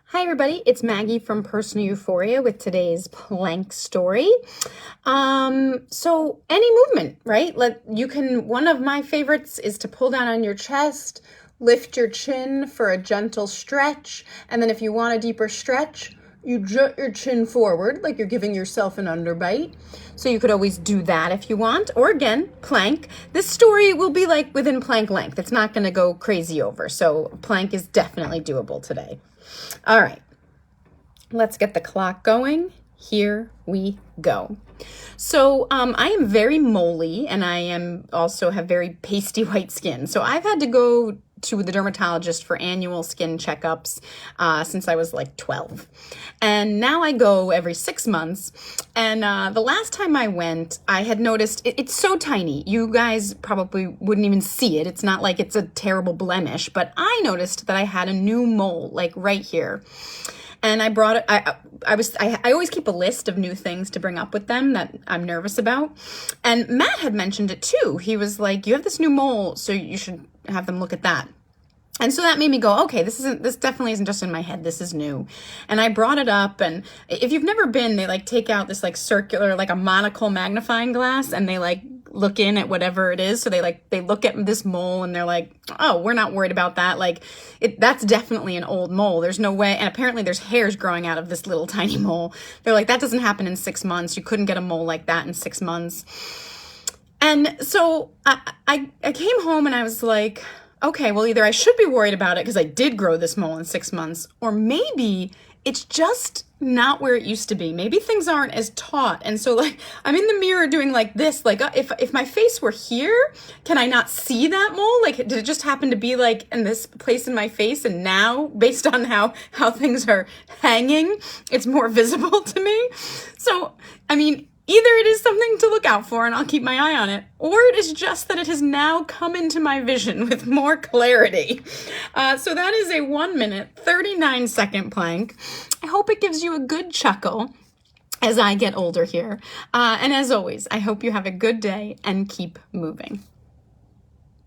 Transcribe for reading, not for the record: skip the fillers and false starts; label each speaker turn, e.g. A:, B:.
A: Hi everybody, it's Maggie from Personal Euphoria with today's plank story. So any movement, right? One of my favorites is to pull down on your chest, lift your chin for a gentle stretch, and then if you want a deeper stretch, you jut your chin forward like you're giving yourself an underbite. So you could always do that if you want. Or again, plank. This story will be like within plank length. It's not going to go crazy over. So plank is definitely doable today. All right, let's get the clock going. Here we go. So I am very moly and I am also have very pasty white skin. So I've had to go to the dermatologist for annual skin checkups since I was like 12. And now I go every 6 months. And the last time I went, I had noticed it's so tiny. You guys probably wouldn't even see it. It's not like it's a terrible blemish, but I noticed that I had a new mole like right here. And I brought it, I always keep a list of new things to bring up with them that I'm nervous about. And Matt had mentioned it too. He was like, you have this new mole, so you should have them look at that. And so that made me go, okay, this definitely isn't just in my head. This is new. And I brought it up, and if you've never been, they like take out this like circular, like a monocle magnifying glass, and they like look in at whatever it is. So they look at this mole and they're like, oh, we're not worried about that. Like that's definitely an old mole. There's no way. And apparently there's hairs growing out of this little tiny mole. They're like, that doesn't happen in 6 months. You couldn't get a mole like that in 6 months. And so I came home and I was like, okay, well, either I should be worried about it because I did grow this mole in 6 months, or maybe it's just not where it used to be. Maybe things aren't as taut. And so like I'm in the mirror doing like this, like if my face were here, can I not see that mole? Like did it just happen to be like in this place in my face? And now based on how things are hanging, it's more visible to me. So, I mean, either it is something to look out for and I'll keep my eye on it, or it is just that it has now come into my vision with more clarity. So that is a 1 minute, 39 second plank. I hope it gives you a good chuckle as I get older here. And as always, I hope you have a good day and keep moving.